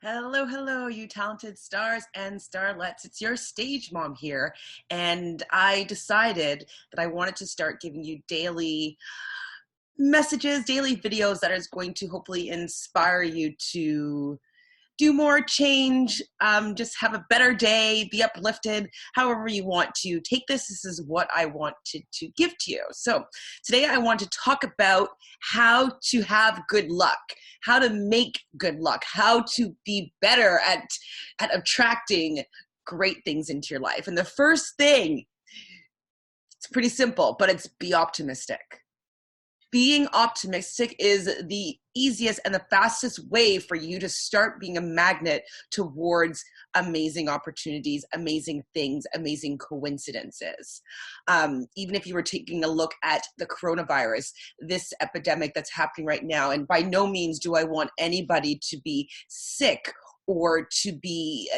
Hello, hello, you talented stars and starlets. It's your stage mom here. And I decided that I wanted to start giving you daily messages, daily videos that is going to hopefully inspire you to do more, change, just have a better day, be uplifted, however you want to take this. This is what I want to give to you. So today I want to talk about how to have good luck, how to make good luck, how to be better at attracting great things into your life. And the first thing, it's pretty simple, but it's be optimistic. Being optimistic is the easiest and the fastest way for you to start being a magnet towards amazing opportunities, amazing things, amazing coincidences. Even if you were taking a look at the coronavirus, this epidemic that's happening right now, and by no means do I want anybody to be sick or to be,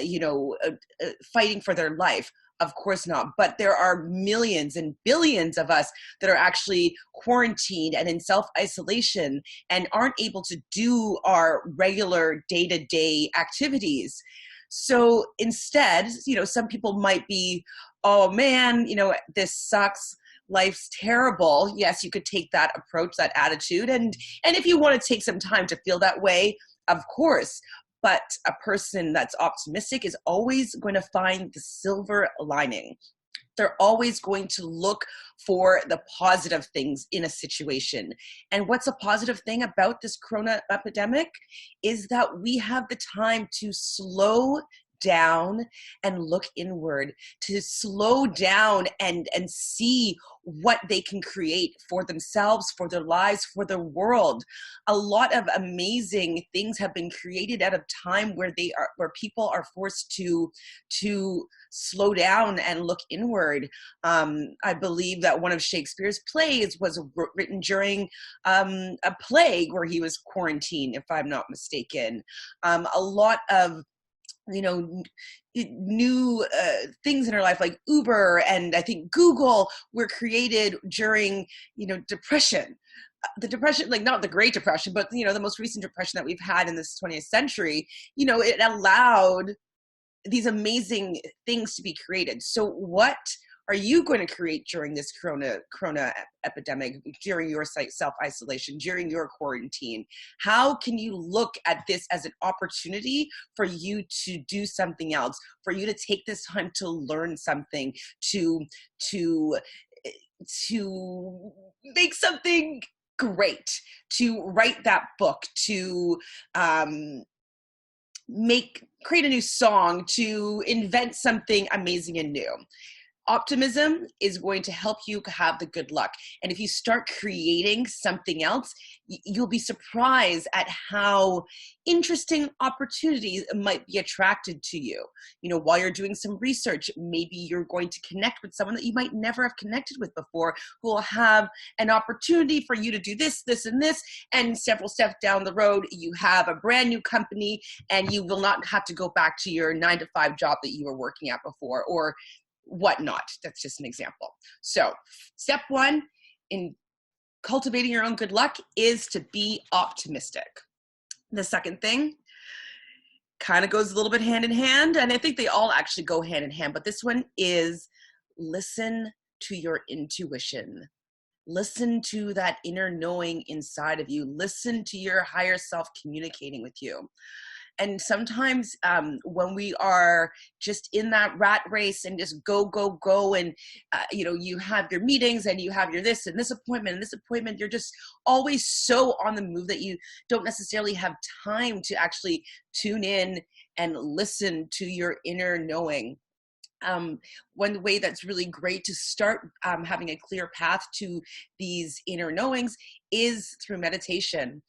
fighting for their life. Of course not. But there are millions and billions of us that are actually quarantined and in self-isolation and aren't able to do our regular day-to-day activities. So instead, some people might be, oh man, this sucks. Life's terrible. Yes, you could take that approach, that attitude. And if you want to take some time to feel that way, of course. But a person that's optimistic is always going to find the silver lining. They're always going to look for the positive things in a situation. And what's a positive thing about this corona epidemic is that we have the time to slow down and look inward, to slow down and see what they can create for themselves, for their lives, for the world. A lot of amazing things have been created at a time where people are forced to slow down and look inward. I believe that one of Shakespeare's plays was written during a plague where he was quarantined, if I'm not mistaken. A lot of new things in our life like Uber and I think Google were created during, depression. The depression, like not the Great Depression, but, the most recent depression that we've had in this 20th century, it allowed these amazing things to be created. So what are you going to create during this corona epidemic, during your self-isolation, during your quarantine? How can you look at this as an opportunity for you to do something else, for you to take this time to learn something, to make something great, to write that book, to create a new song, to invent something amazing and new? Optimism is going to help you have the good luck. And if you start creating something else, you'll be surprised at how interesting opportunities might be attracted to you. While you're doing some research, maybe you're going to connect with someone that you might never have connected with before, who will have an opportunity for you to do this, this, and this. And several steps down the road, you have a brand new company and you will not have to go back to your 9-to-5 job that you were working at before, or whatnot. That's just an example. So step one in cultivating your own good luck is to be optimistic. The second thing kind of goes a little bit hand in hand, and I think they all actually go hand in hand, but this one is listen to your intuition. Listen to that inner knowing inside of you. Listen to your higher self communicating with you. And sometimes when we are just in that rat race and just go, go, go, and you have your meetings and you have your this and this appointment, you're just always so on the move that you don't necessarily have time to actually tune in and listen to your inner knowing. One way that's really great to start having a clear path to these inner knowings is through meditation.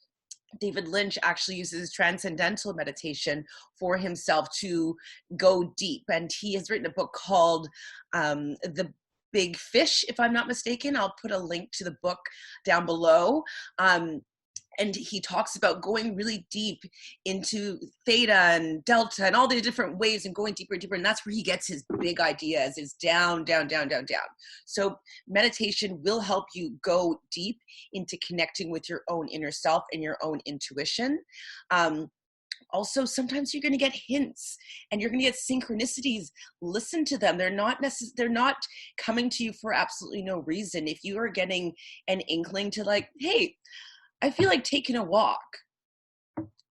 David Lynch actually uses transcendental meditation for himself to go deep. And he has written a book called The Big Fish, if I'm not mistaken. I'll put a link to the book down below. And he talks about going really deep into theta and delta and all the different waves and going deeper and deeper. And that's where he gets his big ideas, is down, down, down, down, down. So meditation will help you go deep into connecting with your own inner self and your own intuition. Also, sometimes you're going to get hints and you're going to get synchronicities. Listen to them. They're not coming to you for absolutely no reason. If you are getting an inkling to like, hey, I feel like taking a walk.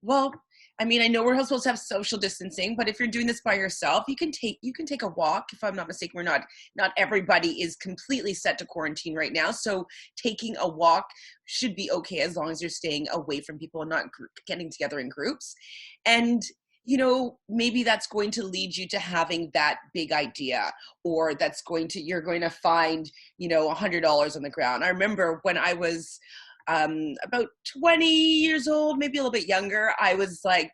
Well, I mean, I know we're supposed to have social distancing, but if you're doing this by yourself, you can take a walk. If I'm not mistaken, not everybody is completely set to quarantine right now. So taking a walk should be okay as long as you're staying away from people and not getting together in groups. And maybe that's going to lead you to having that big idea, or you're going to find, $100 on the ground. I remember when I was about 20 years old, maybe a little bit younger, I was like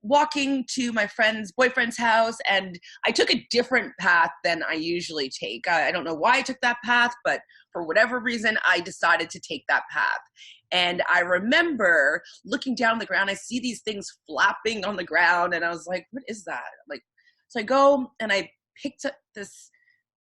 walking to my friend's boyfriend's house, and I took a different path than I usually take. I don't know why I took that path, but for whatever reason, I decided to take that path. And I remember looking down the ground, I see these things flapping on the ground, and I was like, what is that? So I go and I picked up this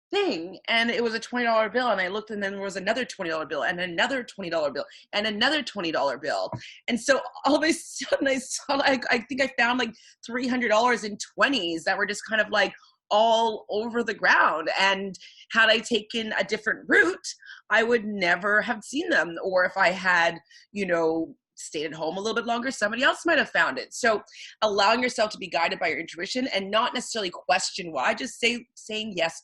thing, and it was a $20 bill, and I looked, and then there was another $20 bill and another $20 bill and another $20 bill. And so all of a sudden I saw, I think I found like $300 in 20s that were just kind of like all over the ground. And had I taken a different route, I would never have seen them. Or if I had, stayed at home a little bit longer, somebody else might have found it. So allowing yourself to be guided by your intuition and not necessarily question why, just saying yes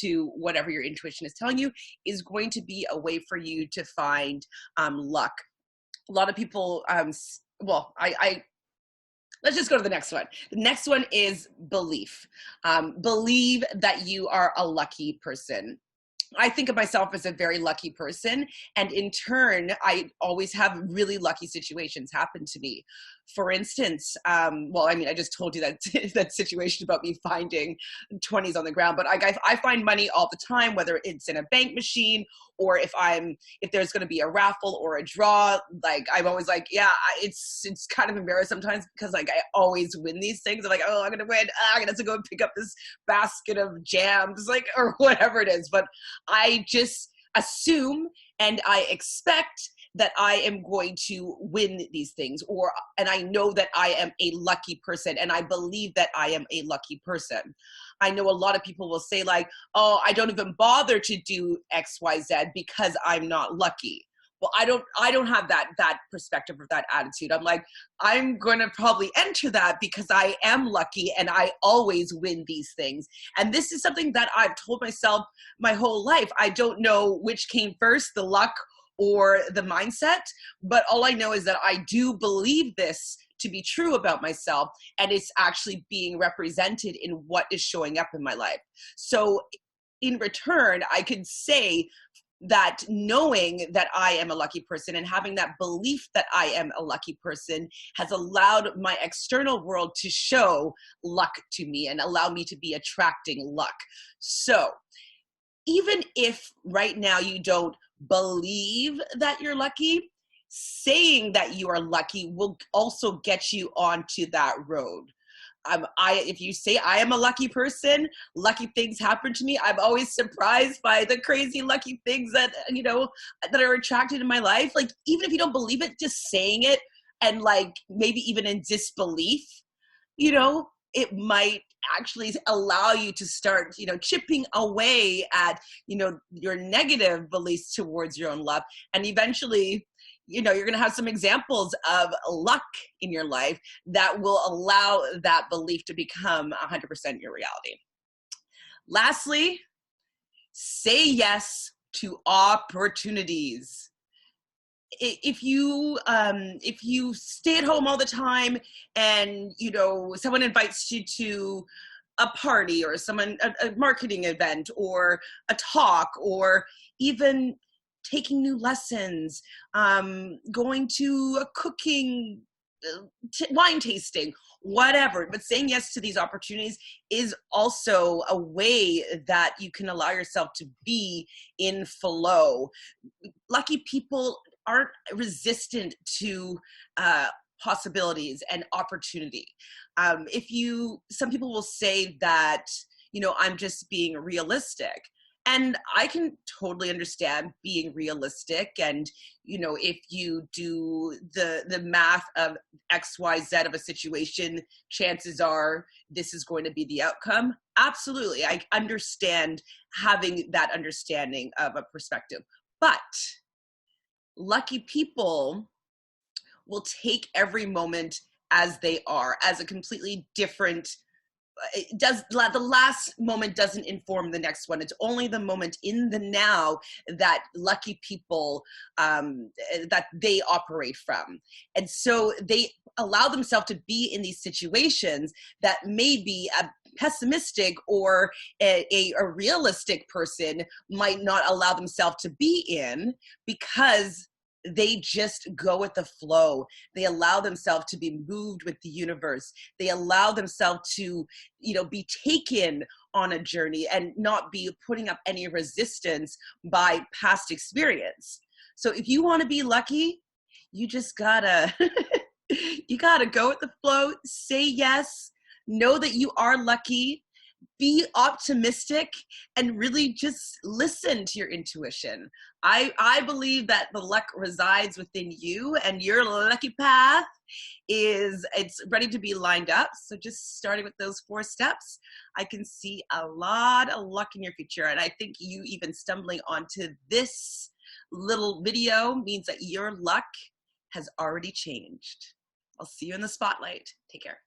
to whatever your intuition is telling you is going to be a way for you to find luck. A lot of people, let's just go to the next one. The next one is belief. Believe that you are a lucky person. I think of myself as a very lucky person, and in turn, I always have really lucky situations happen to me. For instance, I just told you that that situation about me finding 20s on the ground, but I find money all the time, whether it's in a bank machine or if there's going to be a raffle or a draw. Like I'm always like, yeah, it's kind of embarrassing sometimes because like I always win these things. I'm like, oh, I'm going to win. I'm going to have to go and pick up this basket of jams, like, or whatever it is. But I just assume and I expect that I am going to win these things, and I know that I am a lucky person, and I believe that I am a lucky person. I know a lot of people will say like, oh, I don't even bother to do XYZ because I'm not lucky. Well, I don't have that perspective or that attitude. I'm like, I'm going to probably enter that because I am lucky and I always win these things. And this is something that I've told myself my whole life. I don't know which came first, the luck or the mindset, but all I know is that I do believe this to be true about myself, and it's actually being represented in what is showing up in my life. So in return, I could say that knowing that I am a lucky person and having that belief that I am a lucky person has allowed my external world to show luck to me and allow me to be attracting luck. So even if right now you don't believe that you're lucky, saying that you are lucky will also get you onto that road. If you say I am a lucky person, lucky things happen to me. I'm always surprised by the crazy lucky things that are attracted in my life. Like even if you don't believe it, just saying it and like maybe even in disbelief, it might actually allow you to start, chipping away at, your negative beliefs towards your own luck. And eventually, you're going to have some examples of luck in your life that will allow that belief to become 100% your reality. Lastly, say yes to opportunities. If you stay at home all the time and someone invites you to a party or a marketing event or a talk or even taking new lessons, going to a cooking, wine tasting, whatever, but saying yes to these opportunities is also a way that you can allow yourself to be in flow. Lucky people aren't resistant to possibilities and opportunity. Some people will say that, I'm just being realistic. And I can totally understand being realistic, and if you do the math of XYZ of a situation, chances are this is going to be the outcome. Absolutely, I understand having that understanding of a perspective. But lucky people will take every moment as they are, as a completely different. It does, the last moment doesn't inform the next one. It's only the moment in the now that lucky people, that they operate from. And so they allow themselves to be in these situations that maybe a pessimistic or a realistic person might not allow themselves to be in, because they just go with the flow. They allow themselves to be moved with the universe. They allow themselves to, be taken on a journey and not be putting up any resistance by past experience. So if you want to be lucky, you just gotta, you gotta go with the flow, say yes, know that you are lucky, be optimistic, and really just listen to your intuition. I believe that the luck resides within you, and your lucky path it's ready to be lined up. So just starting with those 4 steps, I can see a lot of luck in your future. And I think you even stumbling onto this little video means that your luck has already changed. I'll see you in the spotlight. Take care.